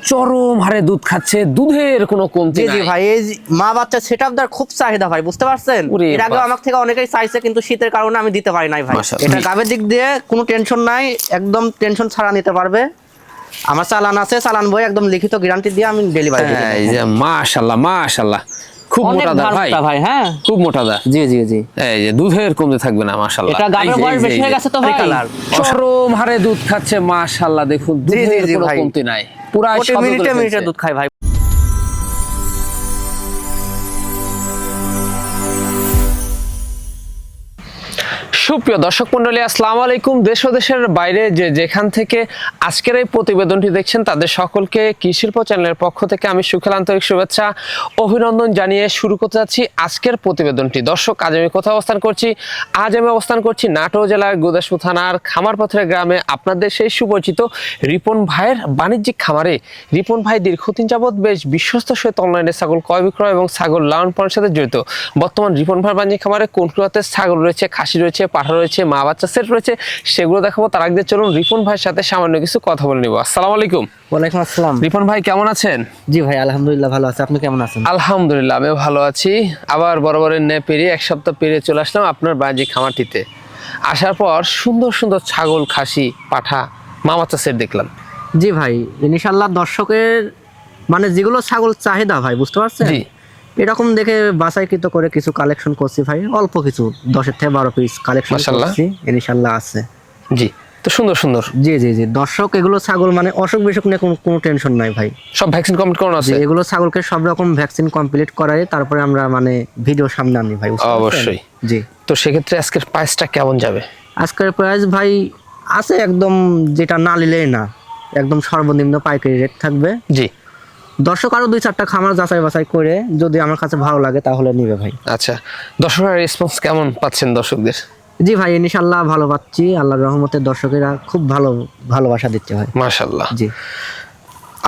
চরম হারে দুধ খাচ্ছে, দুধের কোনো কমতি জি নাই। জি ভাই, এই মা বাচ্চা সেটআপটার খুব চাহিদা ভাই, বুঝতে পারছেন? ওরে এর আগে বাস। আমার থেকে অনেকেই চাইছে, কিন্তু শীতের কারণে আমি দিতে পারি নাই ভাই। মাশাআল্লাহ। এটা গাবের দিক দিয়ে কোনো টেনশন নাই, একদম টেনশন ছাড়া নিতে পারবে। আমার চালান আছে, চালান বই একদম লিখিত গ্যারান্টি দিয়ে আমি ডেলিভারি দিই। এই যে মাশাআল্লাহ মাশাআল্লাহ, খুব অনেক মোটা দা ভাই, ভাই। হ্যাঁ, খুব মোটা দা। জি জি জি। এই যে দুধের কমতি থাকবে না মাশাআল্লাহ। এটা গাবের বয়স বেশি হয়ে গেছে তো ভাই, কালার চরম হারে দুধ খাচ্ছে মাশাআল্লাহ, দেখুন দুধের কোনো ভাই। কমতি নাই, পুরা প্রতি মিনিটে মিনিটে দুধ খায় ভাই। সুপ্রিয় দর্শক মন্ডলী, আসসালামু আলাইকুম। দেশ ও দেশের বাইরে যে যেখান থেকে আজকের এই প্রতিবেদনটি দেখছেন তাদের সকলকে কৃষিশিল্প চ্যানেলের পক্ষ থেকে আমি সুখের আন্তরিক শুভেচ্ছা অভিনন্দন জানিয়ে শুরু করতে যাচ্ছি আজকের প্রতিবেদনটি। দর্শক, আজ আমি কোথায় অবস্থান করছি? আজ আমি অবস্থান করছি নাটোর জেলার গুদাসপুর থানার খামারপথের গ্রামে, আপনাদের সেই সুপরিচিত রিপন ভাইয়ের বাণিজ্যিক খামারে। রিপন ভাই দীর্ঘদিন যাবৎ বেশ বিশ্বস্ত সহিত অনলাইনে ছাগল ক্রয় বিক্রয় এবং ছাগল লালন পালনের সাথে জড়িত। বর্তমান রিপন ভাইয়ের বাণিজ্যিক খামারে কোন জাতের ছাগল রয়েছে, খাসি রয়েছে, পাঠা রয়েছে, মা বাচ্চা সেট রয়েছে, সেগুলো দেখাবো। তার আগে চলুন রিপন ভাইয়ের সাথে সামান্য কিছু কথা বলে নিব। আসসালামু আলাইকুম। ওয়ালাইকুম আসসালাম। রিপন ভাই কেমন আছেন? জি ভাই, আলহামদুলিল্লাহ ভালো আছে, আপনি কেমন আছেন? আলহামদুলিল্লাহ আমিও ভালো আছি। আবার বরাবরের ন্যায় পেরিয়ে এক সপ্তাহ পেরিয়ে চলে আসলাম আপনার বাণিজ্যিক খামারটিতে। আসার পর সুন্দর সুন্দর ছাগল, খাসি, পাঠা, মা বাচ্চা সেট দেখলাম। জি ভাই, ইনশাআল্লাহ দর্শকের মানে যেগুলো ছাগল চাহিদা ভাই, বুঝতে পারছেন? জি। এরকম দেখে বাছাইকৃত করে কিছু কালেকশন করছি ভাই, অল্প কিছু 10 থেকে 12 পিস কালেকশন মাশাআল্লাহ। করছি, ইনশাআল্লাহ আছে। জি, তো সুন্দর সুন্দর জি জি জি, দর্শক এগুলো ছাগল মানে অসুখ বিসুখ নিয়ে কোনো টেনশন নাই ভাই। সব ভ্যাকসিন কমপ্লিট করানো যে আছে? এগুলো ছাগলকে সব রকম ভ্যাকসিন কমপ্লিট করাই তারপরে আমরা মানে ভিডিও সামনে আনি ভাই, বুঝতে পারছেন? অবশ্যই। জি। তো সেক্ষেত্রে আজকের প্রাইসটা কেমন যাবে? আজকের প্রাইস ভাই আছে একদম, যেটা না নিলেই না, একদম সর্বনিম্ন পাইকারি রেট থাকবে। জি। দর্শক আরো 2-4টা খামার যাচাই বাছাই করে যদি আমার কাছে ভালো লাগে তাহলে নিবে ভাই। আচ্ছা, দর্শকের রেসপন্স কেমন পাচ্ছেন দর্শকদের? জি ভাই, ইনশাআল্লাহ ভালো পাচ্ছি, আল্লাহর রহমতে দর্শকেরা খুব ভালোবাসা দিচ্ছে ভাই। মাশাআল্লাহ। জি।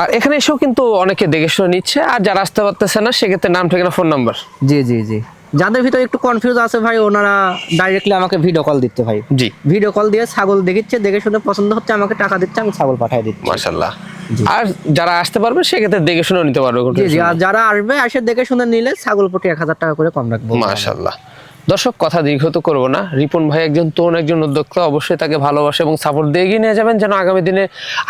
আর এখানে এসেও কিন্তু অনেকে দেখে শুনে নিচ্ছে, আর যারা আসতে পারতেছে না সেক্ষেত্রে নাম, ঠিকানা, ফোন নাম্বার। জি জি জি, যাদের ভিতরে একটু কনফিউজ আছে ভাই, ওনারা ডাইরেক্টলি আমাকে ভিডিও কল দিতে ভাই। জি। ভিডিও কল দিয়ে ছাগল দেখিচ্ছে, দেখে শুনে পছন্দ হচ্ছে আমাকে টাকা দিচ্ছে, আমি ছাগল পাঠিয়ে দিচ্ছি। মাশাআল্লাহ। জি। আর যারা আসতে পারবে সেক্ষেত্রে দেখে শুনে নিতে পারবে। জি জি, আর যারা আসবে এসে দেখে শুনে নিলে ছাগল প্রতি 1000 টাকা করে কম রাখবো। মাশাআল্লাহ। দর্শক, কথা দীর্ঘ তো করবো না। রিপন ভাই একজন তরুণ, একজন উদ্যোক্তা, অবশ্যই তাকে ভালোবাসা এবং সাপোর্ট দিয়ে এগিয়ে নিয়ে যাবেন, যেন আগামী দিনে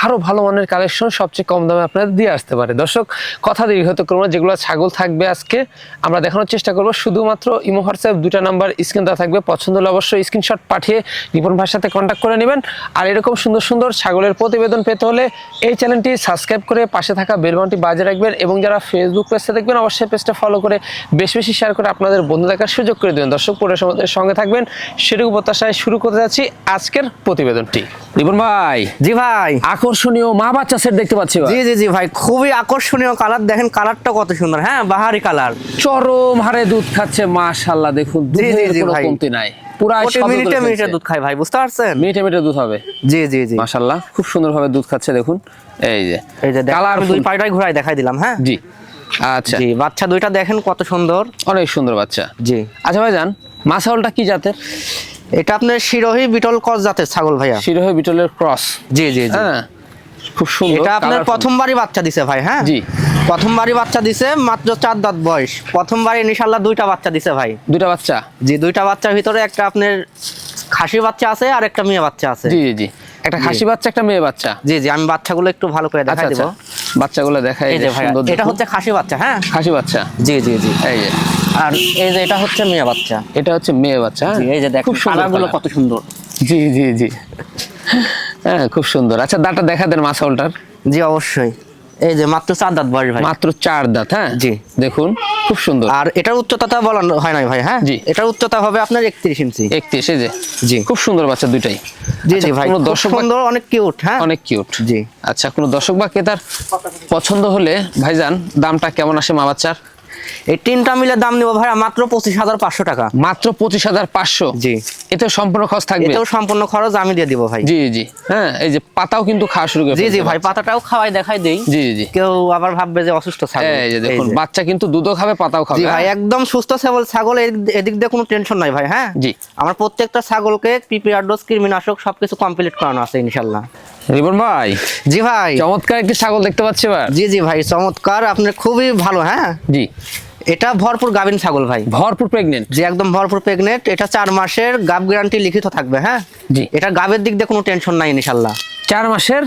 আরো ভালো মানের কালেকশন সবচেয়ে কম দামে আপনাদের দিয়ে আসতে পারে। দর্শক, কথা দীর্ঘ তো করবো না। যেগুলো ছাগল থাকবে আজকে আমরা দেখানোর চেষ্টা করবো। শুধুমাত্র ইমো হোয়াটসঅ্যাপ 2টা নাম্বার স্ক্রিন দেওয়া থাকবে, পছন্দ হলে অবশ্যই স্ক্রিনশট পাঠিয়ে রিপন ভাইয়ের সাথে কন্ট্যাক্ট করে নেবেন। আর এরকম সুন্দর সুন্দর ছাগলের প্রতিবেদন পেতে হলে এই চ্যানেলটি সাবস্ক্রাইব করে পাশে থাকা বেল বাটনটি বাজিয়ে রাখবেন, এবং যারা ফেসবুক পেজটা দেখবেন অবশ্যই পেজটা ফলো করে বেশি বেশি শেয়ার করে আপনাদের বন্ধু দেখার সুযোগ করে দেবেন। দর্শক, পুরো আমাদের সঙ্গে থাকবেন, সেটুকু প্রত্যাশায় শুরু করতে যাচ্ছি আজকের প্রতিবেদনটি। রিপন ভাই। জি ভাই, আকর্ষণীয় মা বাচ্চা সেট দেখতে পাচ্ছি। জি জি জি ভাই, খুবই আকর্ষণীয় কালার, দেখেন কালারটা কত সুন্দর। হ্যাঁ, বাহারি কালার, চরম হারে দুধ খাচ্ছে মাশাআল্লাহ, দেখুন দুধের কোনো কমতি নাই, পুরো মিনিটে মিনিটে দুধ খায় ভাই, বুঝতে পারছেন? মিনিটে মিনিটে দুধ হবে। জি জি জি, মাশাআল্লাহ, খুব সুন্দরভাবে দুধ খাচ্ছে দেখুন। এই যে কালার, দুই পায়টাই ঘুরাই দেখাই দিলাম। হ্যাঁ জি। আচ্ছা জি, বাচ্চা দুইটা দেখেন কত সুন্দর, অনেক সুন্দর বাচ্চা। জি। আচ্ছা ভাইজান, মা ছাগলটা কি জাতের? এটা আপনার শিরোহী বিটল ক্রস জাতের ছাগল ভাইয়া। শিরোহী বিটলের ক্রস। জি জি জি, হ্যাঁ, খুব সুন্দর। এটা আপনার কালারফুল। প্রথমবারই বাচ্চা দিছে ভাই। হ্যাঁ জি। প্রথমবারই বাচ্চা দিছে, মাত্র 4 দাঁত বয়স। প্রথমবারই ইনশাআল্লাহ 2টা বাচ্চা দিছে ভাই। 2টা বাচ্চা? জি, 2টা বাচ্চার ভিতরে একটা আপনার খাসি বাচ্চা আছে আর একটা মেয়ে বাচ্চা আছে। জি জি, একটা খাসি বাচ্চা, একটা মেয়ে বাচ্চা। জি জি, আমি বাচ্চাগুলো একটু ভালো করে দেখাই দেব। বাচ্চাগুলো দেখাই। এই যে ভাই, এটা হচ্ছে খাসি বাচ্চা। হ্যাঁ, খাসি বাচ্চা। জি জি জি, এই যে, আর এই যে এটা হচ্ছে মেয়ে বাচ্চা। এটা হচ্ছে মেয়ে বাচ্চা। জি, এই যে দেখুন কালারগুলো কত সুন্দর। জি জি জি, হ্যাঁ খুব সুন্দর। আচ্ছা, দাঁতটা দেখা দেন মা ছাগলটার। জি অবশ্যই, এই যে মাত্র 4 দাঁত বয়স ভাই। মাত্র 4 দাঁত। হ্যাঁ জি, দেখুন খুব সুন্দর। আর এটার উচ্চতাটা বলা হয় নাই ভাই। হ্যাঁ জি, এটার উচ্চতা হবে আপনার 31 ইঞ্চি। 31। এই যে, জি খুব সুন্দর বাচ্চা দুইটাই। জি আচ্ছা, জি ভাই, কোনো খুব দর্শক সুন্দর, অনেক কিউট। হ্যাঁ, অনেক কিউট। জি। আচ্ছা, কোনো দর্শক বা ক্রেতার পছন্দ হলে ভাইজান দামটা কেমন আসে মা বাচ্চার? এই তিনটা মিলে দাম নিব ভাই মাত্র 25,500 টাকা। মাত্র 25,500। জি, এতে সম্পূর্ণ খরচ থাকবে? এটাও সম্পূর্ণ খরচ আমি দিয়ে দিব ভাই। জি জি, হ্যাঁ এই যে পাতাও কিন্তু খাওয়া শুরু করে জি জি ফেলছে ভাই, বাচ্চা। পাতাটাও খাওয়াই দেখাই দেই। জি জি, কেউ আবার ভাববে যে অসুস্থ ছাগল। এই যে দেখুন এই যে। বাচ্চা কিন্তু দুধও খাবে পাতাও খাবে। জি ভাই, একদম সুস্থ সবল ছাগল, এদিক দিয়ে কোনো টেনশন নাই ভাই। হ্যাঁ জি, আমার প্রত্যেকটা ছাগলকে পিপিআর ডোজ, কৃমিনাশক সবকিছু কমপ্লিট করানো আছে ইনশাআল্লাহ। রিপন ভাই জি ভাই, চমৎকার একটি ছাগল দেখতে পাচ্ছি এবার। জি জি ভাই, চমৎকার, আপনার খুবই ভালো। হ্যাঁ জি, এটা ভরপুর গাভীন ছাগল ভাই, ভরপুর প্রেগনেন্ট। যে একদম ভরপুর প্রেগনেন্ট। এটা 4 মাসের গাব গ্যারান্টি লিখিত থাকবে। হ্যাঁ জি, এটা গাবের দিক দিয়ে কোনো টেনশন নাই ইনশাআল্লাহ। 4 মাসের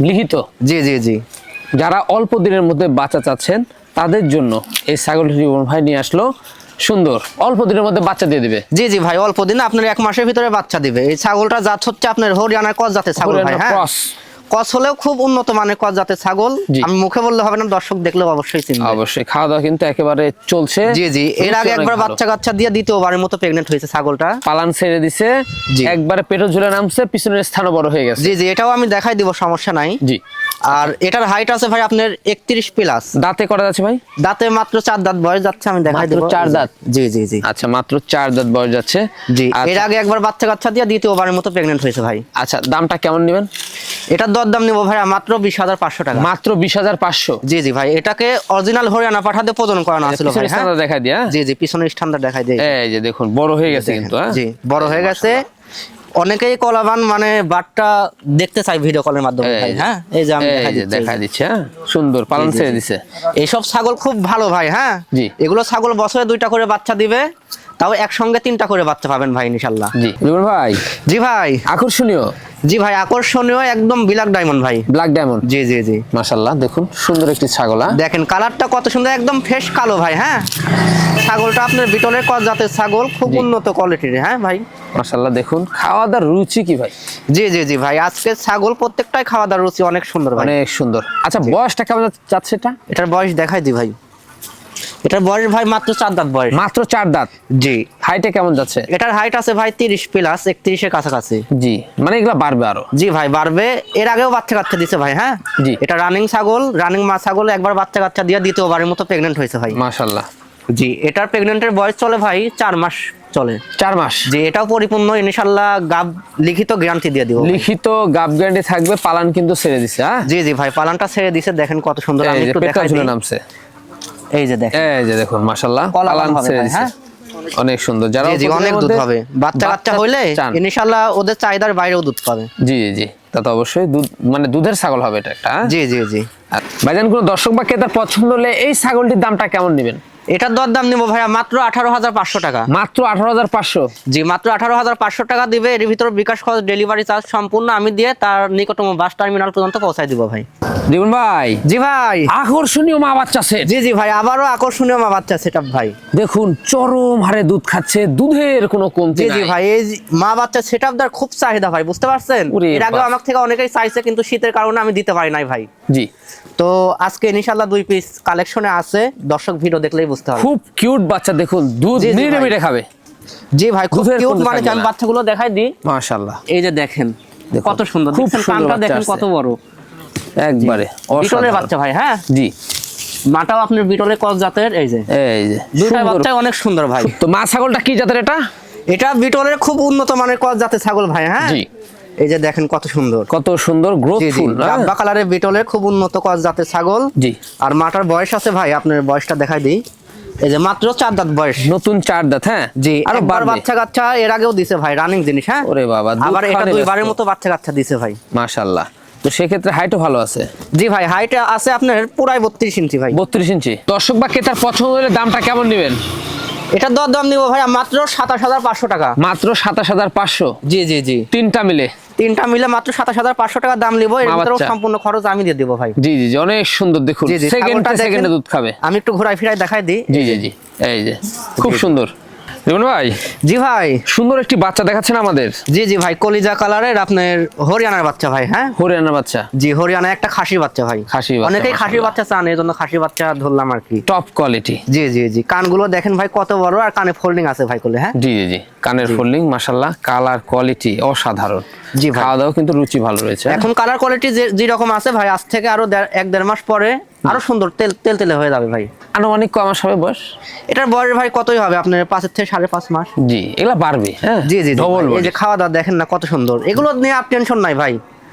লিখিত। জি জি জি, যারা অল্প দিনের মধ্যে বাচ্চা চাচ্ছেন তাদের জন্য এই ছাগলটি রিপন ভাই নিয়ে আসলো। সুন্দর, অল্প দিনের মধ্যে বাচ্চা দিয়ে দিবে। জি জি ভাই, অল্প দিন আপনার 1 মাসের ভিতরে বাচ্চা দিবে। এই ছাগলটা জাত হচ্ছে আপনার হরিয়ানার ক্রস জাতের ছাগল ভাই। হ্যাঁ ক্রস ক্রস হলেও খুব উন্নত মানের ক্রস জাতের ছাগল। জি। আমি মুখে বললে হবে না, দর্শক দেখলেও অবশ্যই চিনবে। অবশ্যই, খাওয়া দাওয়া কিন্তু একেবারে চলছে। জি জি, এর আগে একবার বাচ্চা কাচ্চা দিয়ে দ্বিতীয়বারের মতো প্রেগনেন্ট হয়েছে ছাগলটা। পালান ছেড়ে দিছে, জি। একবারে পেটও ঝুলে নামছে, পিছনের স্থানও বড় হয়ে গেছে। জি জি, এটাও আমি দেখাই দিব, সমস্যা নাই। জি, আর এটার হাইট আছে ভাই আপনার 31 প্লাস। দাঁতে করা যাচ্ছে ভাই? দাঁতে মাত্র 4 দাঁত বয়স যাচ্ছে, আমি দেখাই মাত্র দেব। 4 দাঁত? জি জি জি আচ্ছা, মাত্র 4 দাঁত বয়স যাচ্ছে। জি, আচ্ছা। এর আগে একবার বাচ্চা কাচ্চা দিয়ে দ্বিতীয়বারের মতো প্রেগনেন্ট হয়েছে ভাই। আচ্ছা, দামটা কেমন নেবেন? এটার দরদাম নিব ভাই মাত্র 20,500 টাকা। মাত্র 20,500। জি জি ভাই, এটাকে অরিজিনাল হরিয়ানা পাঠাতে প্রজনন করানো ছিল ভাই। হ্যাঁ দেখাই দিয়া। জি জি, পিছনের স্ট্যান্ডার্ড দেখাই দেই। এই যে দেখুন বড় হয়ে গেছে কিন্তু। হ্যাঁ জি, বড় হয়ে গেছে। অনেকেই কলাবান মানে বাটটা দেখতে চাই ভিডিও কলের মাধ্যমে ভাই। হ্যাঁ এই যে আমি দেখাই দিচ্ছি। দেখা দিচ্ছে। হ্যাঁ সুন্দর, পালন জি, জি, ছেড়ে জি। দিছে। এইসব ছাগল খুব ভালো ভাই। হ্যাঁ জি। এগুলো ছাগল বছরে 2টা করে বাচ্চা দিবে, তাও একসঙ্গে 3টা করে বাচ্চা পাবেন ভাই ইনশাআল্লাহ। জি রিপন ভাই, জি ভাই, আকর্ষণীয়। জি ভাই, আকর্ষণীয় একদম ব্ল্যাক ডায়মন্ড ভাই। Black diamond. জি জি জি, মাশাআল্লাহ, দেখুন সুন্দর একটি ছাগল। হ্যাঁ দেখেন কালারটা কত সুন্দর, একদম ফ্রেশ কালো ভাই। হ্যাঁ ছাগলটা আপনার বিটলের ক্রস জাতের ছাগল, খুব জি। উন্নত কোয়ালিটির। হ্যাঁ ভাই, মাশাআল্লাহ, দেখুন খাওয়া দাওয়ার রুচি কি ভাই? জি জি জি ভাই, আজকে ছাগল প্রত্যেকটাই খাওয়া দাওয়ার রুচি অনেক সুন্দর ভাই। অনেক সুন্দর। আচ্ছা, বয়সটা কেমন যাচ্ছে এটা? এটার বয়স দেখাই দি ভাই। এটার বয়স ভাই মাত্র 4 দাঁত বয়স। মাত্র 4 দাঁত। জি, হাইটে কেমন যাচ্ছে? এটার হাইট আছে ভাই 30 প্লাস, 31 এর কাছাকাছি। জি, মানে এগুলা বাড়বে আরো। জি ভাই, বাড়বে। এর আগেও বাচ্চা কাচ্চা দিছে ভাই। হ্যাঁ জি। এটা রানিং ছাগল, রানিং মা ছাগল, একবার বাচ্চা কাচ্চা দিয়ে দ্বিতীয়বারের মতো প্রেগনেন্ট হয়েছে ভাই। মাশাআল্লাহ। জি, এটার প্রেগনেন্টের বয়স চলে ভাই 4 মাস চলে। 4 মাস। জি, এটাও পরিপূর্ণ ইনশাআল্লাহ গাব লিখিত গ্যারান্টি দিয়ে দিব। লিখিত গাব গ্যারান্টি থাকবে, পালান কিন্তু ছেড়ে দিছে। হ্যাঁ জি জি ভাই, পালানটা ছেড়ে দিছে, দেখেন কত সুন্দর। আমি এই যে একটু পেটটা দেখাই ঝুলে দিই। নামছে। এই যে দেখেন, এই যে দেখুন মাশাআল্লাহ, কলা পালান হবে ছেড়ে ভাই। দিছে। হ্যাঁ অনেক সুন্দর। যারা জি জি, অনেক দুধ হবে। বাচ্চা কাচ্চা হইলে চান। ইনশাআল্লাহ ওদের চাহিদার বাইরেও দুধ পাবে। জি জি, তা তো অবশ্যই দুধ, মানে দুধের ছাগল হবে এটা একটা। হ্যাঁ? জি জি জি, আর ভাইজান, কোনো দর্শক বা ক্রেতার পছন্দ হলে এই ছাগলটির দামটা কেমন নেবেন? এটার দরদাম নিব ভাইয়া মাত্র 18,500 টাকা। মাত্র 18,500। জি, মাত্র 18,500 টাকা দিবে। এর ভিতর বিকাশ খরচ, ডেলিভারি চার্জ সম্পূর্ণ আমি দিয়ে তার নিকটতম বাস টার্মিনাল পর্যন্ত পৌঁছায় দিব ভাই। রিপন ভাই, জি ভাই, আকর্ষণীয় মা বাচ্চা সেট। জি জি ভাই, আবারও আকর্ষণীয় মা বাচ্চা সেটআপ ভাই। দেখুন চরম হারে দুধ খাচ্ছে, দুধের কোনো কমতি জি জি নাই। ভাই, এই মা বাচ্চা সেটআপদার খুব চাহিদা ভাই, বুঝতে পারছেন? ওরে এর আগে বাহ। আমার থেকে অনেকেই চাইছে, কিন্তু শীতের কারণে আমি দিতে পারি নাই ভাই। জি, তো আজকে ইনশাআল্লাহ 2 পিস কালেকশনে আছে, দর্শক ভিডিও দেখলেই বুঝতে হবে। খুব কিউট বাচ্চা, দেখুন দুধ জি জি মিটে ভাই। মিটে খাবে। জি ভাই, খুব দুধের কিউট। কোনো মানে থাকবে আমি না। বাচ্চাগুলো দেখাই দিই। মাশাআল্লাহ, এই যে দেখেন দেখুন, কত সুন্দর, খুব দেখছেন সুন্দর কানটা বাচ্চা দেখেন আসছে। কত বড়, একবারে বিটলের অসাধারণ। বাচ্চা ভাই। হ্যাঁ জি, মাটাও আপনার বিটলের ক্রস জাতের। এই যে এই যে দুইটা সুন্দর। বাচ্চা অনেক সুন্দর ভাই। তো মা ছাগলটা কি জাতের এটা? এটা বিটলের খুব উন্নত মানের ক্রস জাতের ছাগল ভাই। হ্যাঁ জি, এই যে দেখেন কত সুন্দর, কত সুন্দর জি জি, গ্রোথফুল। গাব্বা কালারের বিটলের খুব উন্নত ক্রস জাতের ছাগল। জি, আর মাটার বয়স আছে ভাই, আপনার বয়সটা দেখাই দিই। এই যে মাত্র 4 দাঁত বয়স। নতুন 4 দাঁত। হ্যাঁ জি, আরো একবার বাড়বে। বাচ্চা কাচ্চা এর আগেও দিছে ভাই, রানিং জিনিস। হ্যাঁ ওরে বাবা, দুধ আবার এটা খাওয়ালে 2 বারের ব্যস্ত। মতো বাচ্চা কাচ্চা দিছে ভাই। মাশাআল্লাহ, তো সেক্ষেত্রে হাইটও ভালো আছে। জি ভাই, হাইট আছে আপনার পুরাই 32 ইঞ্চি ভাই। 32 ইঞ্চি। দর্শক বা ক্রেতার পছন্দ হলে দামটা কেমন নেবেন? এটার দরদাম নিব ভাই মাত্র 27,500 টাকা। মাত্র 27,500। জি জি জি, তিনটা মিলে। তিনটা মিলে মাত্র 27,500 টাকা দাম নিব। এর মা ভিতরেও বাচ্চা। সম্পূর্ণ খরচ আমি দিয়ে দেব ভাই। জি জি জি, অনেক সুন্দর। দেখুন জি জি, সেকেন্ডে ছাগলটা সেকেন্ডে দেখেন। দুধ খাবে। আমি একটু ঘুরাই ফিরাই দেখাই দিই। জি জি জি, এই যে খুব সুন্দর। রিপন ভাই, জি ভাই, সুন্দর একটি বাচ্চা দেখাচ্ছেন আমাদের। জি জি ভাই, কলিজা কালারের আপনার হরিয়ানার বাচ্চা ভাই। হ্যাঁ হরিয়ানা বাচ্চা। জি, হরিয়ানা একটা খাসি বাচ্চা ভাই। খাসি বাচ্চা, অনেকেই খাসি মাশাআল্লাহ। বাচ্চা চান, এই জন্য খাসি বাচ্চা ধরলাম আর কি। Top quality. জি জি জি, কানগুলো দেখেন ভাই কত বড়, আর কানে ফোল্ডিং আছে ভাই কোলে। হ্যাঁ জি জি জি, কানের ফোল্ডিং মাশাআল্লাহ, কালার কোয়ালিটি অসাধারণ। জি ভাই, খাওয়া দাওয়া কিন্তু রুচি ভালো রয়েছে। এখন কালার কোয়ালিটি যেরকম আছে ভাই, আজ থেকে আরো 1-1.5 মাস পরে আরো সুন্দর তেল হয়ে যাবে ভাই। আনুমানিক কয় মাস হবে বয়স? এটার বয়স ভাই কতই হবে আপনার 5 থেকে 5.5 মাস। জি, এগুলা বাড়বে। হ্যাঁ, জি জি ডবল। এই যে খাওয়া দাওয়া দেখেন না কত সুন্দর, এগুলো নিয়ে আর টেনশন নাই ভাই,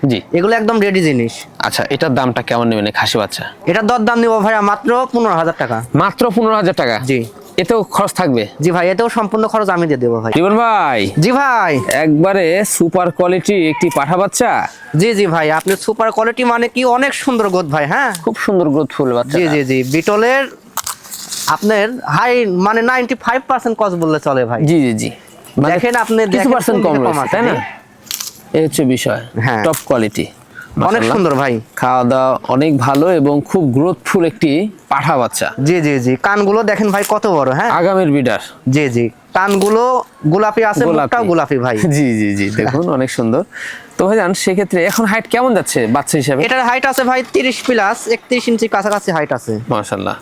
জি। এগুলো একদম রেডি জিনিস। আচ্ছা, এটার দামটা কেমন নেবেন এই খাসি বাচ্চা? এটার দাম নিব ভাই মাত্র 15,000 টাকা। মাত্র 15,000 টাকা? জি। এতেও খরচ থাকবে? জি ভাই, এতেও সম্পূর্ণ খরচ আমি দিয়ে দেবো ভাই। জীবন ভাই। জি ভাই। একবারে সুপার কোয়ালিটি একটি পাঠা বাচ্চা। জি জি ভাই, আপনি সুপার কোয়ালিটি মানে কি অনেক সুন্দর গোদ ভাই। হ্যাঁ, খুব সুন্দর গ্রোথফুল বাচ্চা। জি জি জি, বিটলের আপনার হাই মানে 95% কস বললে চলে ভাই। জি জি জি, দেখেন আপনি কিছু দেখেন পার্সেন্ট কম কোন দিকে রয়েছে, তাই না? এই হচ্ছে বিষয়। হ্যাঁ। টপ কোয়ালিটি, অনেক সুন্দর ভাই। খাওয়া দাওয়া অনেক ভালো এবং খুব গ্রোথফুল একটি পাঠা বাচ্চা। জি জি জি, কানগুলো দেখেন ভাই কত বড়। হ্যাঁ, আগামের বিডার। জি জি, কানগুলো গোলাপি আছে, মুখটাও গোলাপি ভাই। জি জি জি, দেখুন অনেক সুন্দর। তো ভাইজান সেক্ষেত্রে এখন হাইট কেমন যাচ্ছে বাচ্চা হিসাবে? এটার হাইট আছে ভাই 30 প্লাস 31 ইঞ্চি কাছাকাছি হাইট আছে। মাশাআল্লাহ।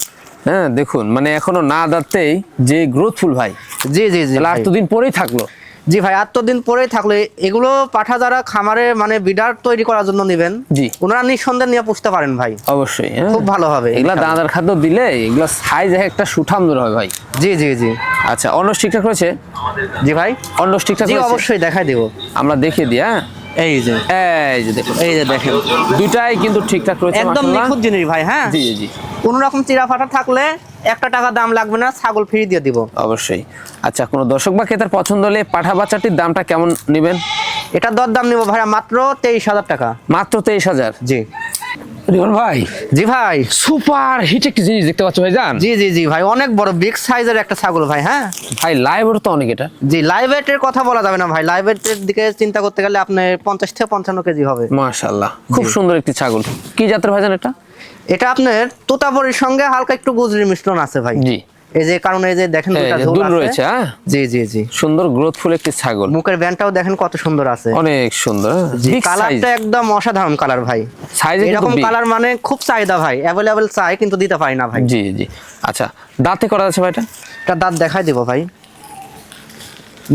হ্যাঁ, দেখুন মানে এখনো না দাঁততেই যে গ্রোথফুল ভাই। জি জি জি, আর তো দিন পরেই থাকলো। জি ভাই, আর তো দিন পরেই থাকলো। এগুলো পাঠা যারা খামারে মানে বিডার তৈরি করার জন্য নেবেন, জি, ওনারা নিঃসন্দেহে নিয়ে পুষতে পারেন ভাই। অবশ্যই, খুব ভালো হবে এগুলা দানাদার খাদ্য দিলে এগুলা সাইজ একটা সুঠামদের হয় ভাই। জি জি জি। আচ্ছা, অন্য ঠিকঠাক রয়েছে? জি ভাই, অন্য ঠিকঠাক জি রয়েছে? অবশ্যই দেখাই দেব, আমরা দেখিয়ে দিই। হ্যাঁ, এই যে দেখুন, এই যে দেখেন, দুটাই কিন্তু ঠিকঠাক রয়েছে একদম মাশাআল্লাহ। নিখুঁত জিনিস ভাই। হ্যাঁ, জি জি, কোনো রকম চিরা ফাটা থাকলে 1 টাকা দাম লাগবে না, ছাগল ফ্রি দিয়ে দিব অবশ্যই। আচ্ছা, কোনো দর্শক বা ক্রেতার পছন্দ হলে পাঠা বাচ্চাটির দামটা কেমন নেবেন? এটা দাম নিব ভাই মাত্র 23,000 টাকা। মাত্র 23,000? জি। রিপন ভাই। জি ভাই, সুপার হিট একটি জিনিস দেখতে পাচ্ছ ভাই জান। জি জি জি ভাই, অনেক বড় বিগ সাইজের একটা ছাগল ভাই। হ্যাঁ ভাই, লাইভ তো অনেক এটা। জি, লাইভ ওয়েটের কথা বলা যাবে না ভাই, লাইভ ওয়েটের দিকে চিন্তা করতে গেলে আপনি 50 থেকে 55 কেজি হবে। মাশাআল্লাহ, খুব সুন্দর একটি ছাগল। কি জাতের ভাইজান এটা? এটা আপনার তোতাপুরির সঙ্গে হালকা একটু গুজরি মিশ্রণ আছে ভাই। জি, এই যে কারণে এই যে দেখেন দুটো ঝোল দুল আছে রয়েছে। হ্যাঁ, জি জি জি, সুন্দর গ্রোথফুল একটি ছাগল। মুখের ব্যান্ডটাও দেখেন কত সুন্দর আছে, অনেক সুন্দর। বিগ সাইজ, কালারটা একদম অসাধারণ কালার ভাই। সাইজ এরকম কালার মানে খুব চাহিদা ভাই, অ্যাভেলেবল চাই কিন্তু দিতে পারি না ভাই। জি জি। আচ্ছা, দাঁতে করা আছে ভাই এটা? এটা দাঁত দেখাই দেব ভাই,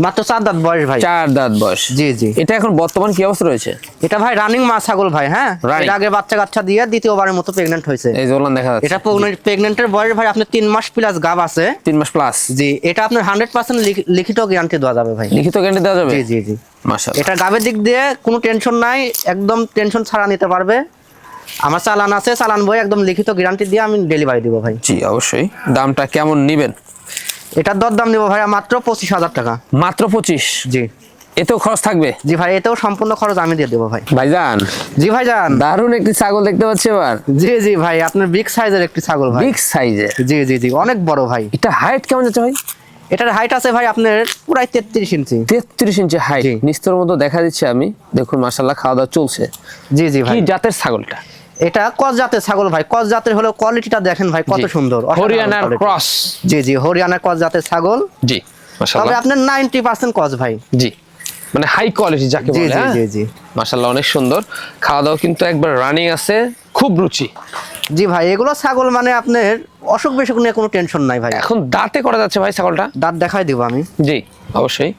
মাত্র 4 দাঁত বয়স ভাই। 4 দাঁত বয়স। জি জি। এটা এখন বর্তমান কি অবস্থা রয়েছে? এটা ভাই রানিং মা ছাগল ভাই। হ্যাঁ, Right. এর আগে বাচ্চা কাচ্চা দিয়ে দ্বিতীয়বারের মতো প্রেগন্যান্ট হয়েছে। এই যে ওলান দেখা যাচ্ছে। এটা প্রেগন্যান্টের বয়স ভাই আপনার 3 মাস প্লাস গাব আছে। 3 মাস প্লাস? জি, এটা আপনার 100% লিখিত গ্যারান্টি দেওয়া যাবে ভাই। লিখিত গ্যারান্টি দেওয়া যাবে? জি জি জি। মাশাআল্লাহ। এটা গাবের দিক দিয়ে কোনো টেনশন নাই, একদম টেনশন ছাড়া নিতে পারবে। আমার চালান আছে, চালান বই একদম লিখিত গ্যারান্টি দিয়ে আমি ডেলিভারি দিব ভাই। জি, অবশ্যই। দামটা কেমন নেবেন? এটার দাম নিব ভাই মাত্র 25,000 টাকা। মাত্র 25? জি। এতেও খরচ থাকবে? জি ভাই, এতেও সম্পূর্ণ খরচ আমি দিয়ে দেবো ভাই। ভাইজান। জি ভাই যান, দারুণ একটি ছাগল দেখতে পাচ্ছি এবার। জি জি ভাই, আপনার বিগ সাইজের একটি ছাগল ভাই। বিগ সাইজের? জি জি জি, অনেক বড় ভাই। এটা হাইট কেমন যাচ্ছে ভাই? এটার হাইট আছে ভাই আপনার পুরাই 33 ইঞ্চি। 33 ইঞ্চি হাইট, জি। নিস্তর মতো দেখা দিচ্ছে আমি। দেখুন মাশাআল্লাহ, খাওয়া দাওয়া চলছে। জি জি ভাই। কি জাতের ছাগলটা? এটা কস জাতের ছাগল ভাই, কস জাতের হলো কোয়ালিটিটা দেখেন ভাই কত জি। সুন্দর, অসাধারণ হরিয়ানার quality। ক্রস? জি জি, হরিয়ানার কস জাতের ছাগল। জি, তবে মাশাআল্লাহ। আপনার 90% কস ভাই। জি, মানে হাই কোয়ালিটি যাকে জি বলে। জি হ্যাঁ? জি জি। মাশাআল্লাহ, অনেক সুন্দর। খাওয়া দাওয়া কিন্তু একবার রানিং আছে, খুব রুচি। জি ভাই, এগুলো ছাগল মানে আপনার অসুখ বিসুখ নিয়ে কোনো টেনশন নাই ভাই। এখন দাঁতে করা যাচ্ছে ভাই ছাগলটা? দাঁত দেখাই দিব আমি। জি, অবশ্যই।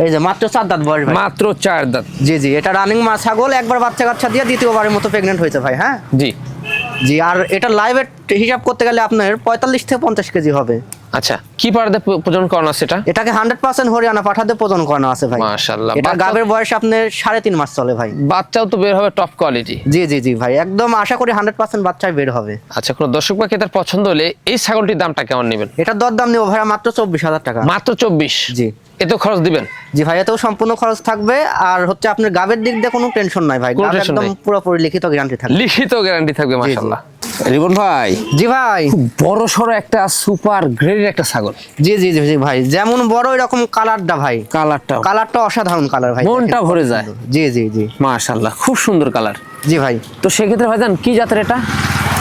এই যে মাত্র 4 দাঁত বয়স ভাই। মাত্র 4 দাঁত? জি জি, এটা রানিং মা ছাগল, একবার বাচ্চা কাচ্চা দিয়ে দ্বিতীয়বারের মতো প্রেগন্যান্ট হয়েছে ভাই। হ্যাঁ জি জি, আর এটা লাইভ হিসাব করতে গেলে আপনার 45 থেকে 50 কেজি হবে। আচ্ছা, কি পাড়াতে প্রজনন করানো আছে এটা? এটাকে 100% হরিয়ানা পাঠাতে প্রজনন করানো আছে ভাই। মাশাআল্লাহ। এটা গাবের বয়স আপনার 3.5 মাস চলে ভাই। বাচ্চাও তো বের হবে টপ কোয়ালিটি। জি জি জি ভাই, একদম আশা করি 100% বাচ্চাই বের হবে। আচ্ছা, কোনো দর্শক বা ক্রেতার পছন্দ হলে এই ছাগলটির দামটা কেমন নেবেন? এটার দাম নিব ভাই মাত্র 24,000 টাকা। মাত্র 24? জি। এত খরচ দিবেন? জি ভাই, এতেও সম্পূর্ণ খরচ থাকবে। আর হচ্ছে আপনার গাবের দিক দিয়ে কোনো টেনশন নাই ভাই, কোনো গাব tension একদম নাই। পুরোপুরি লিখিত গ্যারান্টি থাকবে। লিখিত গ্যারান্টি থাকবে, মাশাআল্লাহ। রিবন ভাই। জি ভাই, বড় সড়ো একটা সুপার গ্রেডের একটা ছাগল। জি জি জি জি ভাই, যেমন বড় এরকম কালারটা ভাই, কালারটা অসাধারণ কালার ভাই, মনটা ভরে যায়। জি জি জি, মাশাআল্লাহ, খুব সুন্দর কালার। জি ভাই। তো সেক্ষেত্রে ভাইজান কি জাতের এটা?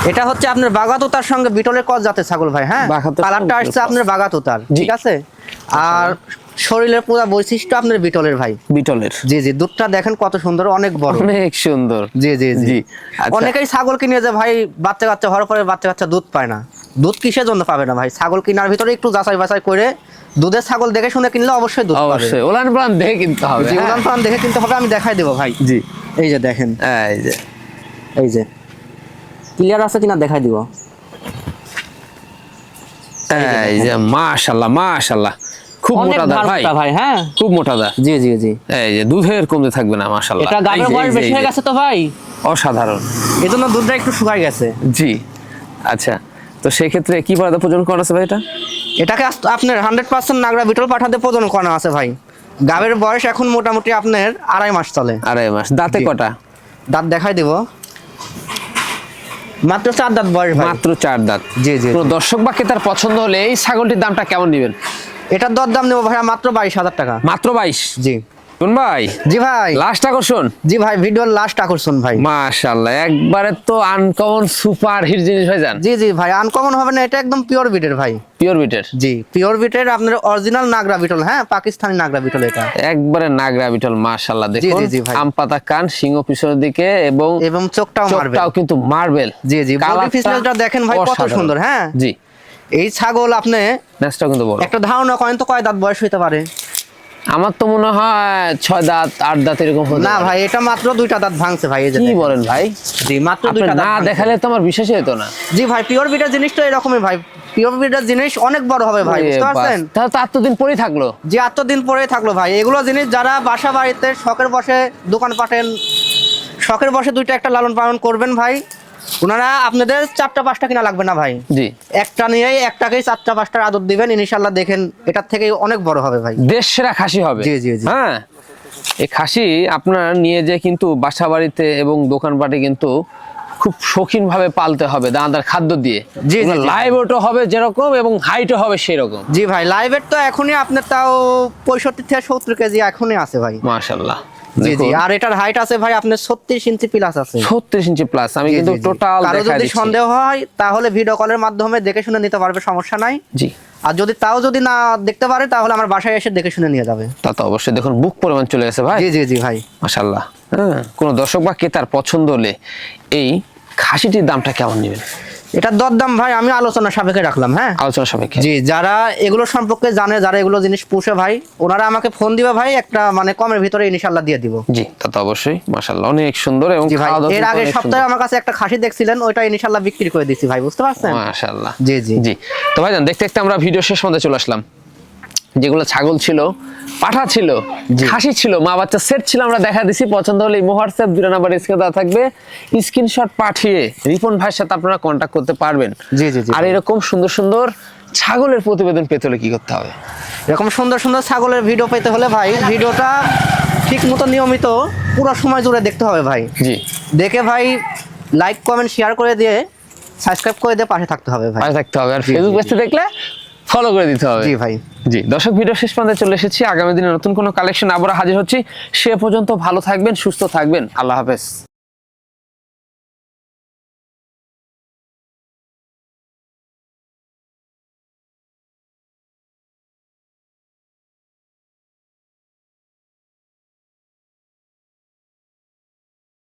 এটা হচ্ছে আপনার বাগাতোতার সঙ্গে বিটলের কস জাতের ছাগল ভাই। হ্যাঁ, বাগাতোতার কালারটা সঙ্গে আসছে আপনার বাগাতোতার, জি। ঠিক আছে। আর শরীরের পুরো বৈশিষ্ট্য আপনার বিটলের ভাই। বিটলের? জি জি, দুধটা দেখেন কত সুন্দর, অনেক বড়, অনেক সুন্দর। জি জি জি। জি। আচ্ছা। অনেকেই ছাগল কিনে যে ভাই বাচ্চা কাচ্চা হওয়ার পরে বাচ্চা কাচ্চা দুধ পায় না, দুধ কিসের জন্য পাবে না ভাই? ছাগল কেনার ভিতরে একটু যাচাই বাছাই করে দুধের ছাগল দেখে শুনে কিনলে অবশ্যই দুধ পাবে। অবশ্যই ওলান প্লান দেখে কিনতে হবে। জি, উলান পালান দেখে কিনতে হবে, আমি দেখাই দেবো ভাই। জি। এই যে দেখেন, এই যে এই যে ক্লিয়ার আছে কিনা দেখাই দিব। এই যে মাশাআল্লাহ মাশাআল্লাহ, খুব অনেক মোটা দাঁত ভাই, ধারটা ভাই। হ্যাঁ খুব মোটা দাঁত। জি জি জি। এই যে দুধের কমতে থাকবে না মাশাআল্লাহ। এটা গাবের বয়স বেশি হয়ে গেছে তো ভাই, অসাধারণ। এজন্য দুধটা একটু শুকাই গেছে। জি আচ্ছা, তো সেই ক্ষেত্রে কি পর্দা প্রজনন করা আছে ভাই এটা? এটাকে আপনার 100% নাগরা বিটল পাঠাতে প্রজনন করানো আছে ভাই। গাবের বয়স এখন মোটামুটি আপনার 2.5 মাস চলে। 2.5 মাস। দাঁতে জি। কটা? দাঁত দেখাই দেব, মাত্র 4 দাঁত বয়স ভাই। মাত্র 4 দাঁত। জি জি। কোনো দর্শক বা ক্রেতার পছন্দ হলে এই ছাগলটির দামটা কেমন নেবেন? এটার দরদাম নেবো ভাইয়া মাত্র 22,000 টাকা। মাত্র 22? জি কোন ভাই? জি ভাই। লাস্ট আকর্ষণ। জি ভাই, ভিডিওর লাস্ট আকর্ষণ ভাই। মাশাআল্লাহ, একবারে তো আনকমন সুপার হিট জিনিস ভাই জান। জি জি ভাই, আনকমন হবে না, এটা একদম পিওর বিটের ভাই। পিওর বিটের? জি পিওর বিটের, আপনার অরিজিনাল নাগরা বিটল। হ্যাঁ পাকিস্তানি নাগরা বিটল এটা। একবারে নাগরা বিটল মাশাআল্লাহ। দেখুন জি, জি, ভাই। আম পাতা কান, সিংহ পিছনের দিকে এবং চোখটাও মারবে। চোখটাও কিন্তু মার্বেল। জি জি, বডি ফিটনেসটা দেখেন ভাই কত সুন্দর। হ্যাঁ জি। এই ছাগল আপনি নেসটাও কিন্তু বড়। একটা ধারণা করেন তো কয় দাঁত বয়স হইতে পারে? আমার তো মনে হয় 6 দাঁত 8 দাঁত এরকম হতে না পারে। ভাই, এটা মাত্র 2টা দাঁত ভাঙছে ভাই। এই যে কি দেখেন। বলেন ভাই? জি মাত্র আপনি 2টা দাঁত না ভাঙছে। দেখালে তো আমার বিশ্বাসই হতো না। জি ভাই, পিওর বিটের জিনিসটা এরকমই ভাই। পিওর বিটের জিনিস অনেক বড় হবে ভাই, বুঝতে পারছেন? তাহলে তো এতদিন পরেই থাকলো। যে এতদিন পরে থাকলো ভাই। এগুলো জিনিস যারা বাসা বাড়িতে শখের বসে দোকান পাটেন, শখের বসে 2টা একটা লালন পালন করবেন ভাই, ওনারা আপনাদের 4টা 5টা কিনা লাগবে না ভাই। জি। একটা নিয়েই একটাকেই 4টা 5টার আদর দিবেন, ইনশাআল্লাহ দেখেন এটার থেকে অনেক বড় হবে ভাই। দেশ সেরা খাসি হবে। জি, জি, জি। হ্যাঁ, এই খাসি আপনার নিয়ে যে কিন্তু বাসা বাড়িতে এবং দোকানপাটে কিন্তু খুব শৌখিন ভাবে পালতে হবে, দানাদার খাদ্য দিয়ে। জি, জি, জি। লাইভ ওটো হবে যেরকম এবং হাইটও হবে সেই রকম। জি ভাই, লাইভের তো এখনই আপনার তাও 65 থেকে 70 কেজি এখনই আছে ভাই। মাশাআল্লাহ। জি জি, আর এটার হাইট আছে ভাই আপনার 36 ইঞ্চি প্লাস আছে। 36 ইঞ্চি প্লাস। আমি জি, কিন্তু জি, জি। টোটাল কারো দেখাই যদি দিচ্ছি। সন্দেহ হয় তাহলে ভিডিও কলের মাধ্যমে দেখে শুনে নিতে পারবে, সমস্যা নাই। জি। আর যদি না দেখতে পারে তাহলে আমার বাসায় এসে দেখে শুনে নিয়ে যাবে। তা তো অবশ্যই। দেখুন বুক পরিমাণ চলে গেছে ভাই। জি জি জি ভাই। মাশাআল্লাহ। হ্যাঁ, কোনো দর্শক বা ক্রেতার পছন্দ হলে এই খাসিটির দামটা কেমন নেবেন? এটার দরদাম ভাই আমি আলোচনা সাপেক্ষে রাখলাম। হ্যাঁ আলোচনা সাপেক্ষে। জি, যারা এগুলো সম্পর্কে জানে, যারা এগুলো জিনিস পুষে ভাই, ওনারা আমাকে ফোন দিবে ভাই, একটা মানে কমের ভিতরে ইনশাআল্লাহ দিয়ে দিব। জি, তা তো অবশ্যই। মাশাআল্লাহ, অনেক সুন্দর এবং জি ভাই, খাওয়া দাওয়া এর আগে অনেক সপ্তাহে সুন্দর। আমার কাছে একটা খাসি দেখছিলেন, ওইটা ইনশাআল্লাহ বিক্রি করে দিছি ভাই, বুঝতে পারছেন? মাশাআল্লাহ। জি, জি। জি। তো ভাইজান দেখতে দেখতে আমরা ভিডিও শেষ পর্যন্ত চলে আসলাম। যেগুলো ছাগল ছিল, পাঠা ছিল, খাসি ছিল, মা বাচ্চা সেট ছিল, আমরা দেখা দিছি। পছন্দ হলে হোয়াটসঅ্যাপ 2 নাম্বার স্ক্রিনে দেওয়া থাকবে, স্ক্রিনশট পাঠিয়ে রিপন ভাইয়ের সাথে আপনারা কন্ট্যাক্ট করতে পারবেন। জি, জি, জি। আর এরকম সুন্দর সুন্দর ছাগলের প্রতিবেদন পেতে হলে কি করতে হবে? এরকম সুন্দর সুন্দর ছাগলের ভিডিও পেতে হলে ভাই ভিডিওটা ঠিক মতো নিয়মিত পুরো সময় জুড়ে দেখতে হবে ভাই। জি। দেখে ভাই লাইক কমেন্ট শেয়ার করে দিয়ে সাবস্ক্রাইব করে দিয়ে পাশে থাকতে হবে ভাই। পাশে থাকতে হবে। আর জি, ফেসবুক জি, পেজে দেখলে ফলো করে দিতে হবে। জি ভাই। জি দর্শক, ভিডিও শেষ পর্যন্ত চলে এসেছি। আগামী দিনে নতুন কোনো কালেকশন আবার হাজির হচ্ছি। সে পর্যন্ত ভালো থাকবেন, সুস্থ থাকবেন। আল্লাহ হাফেজ।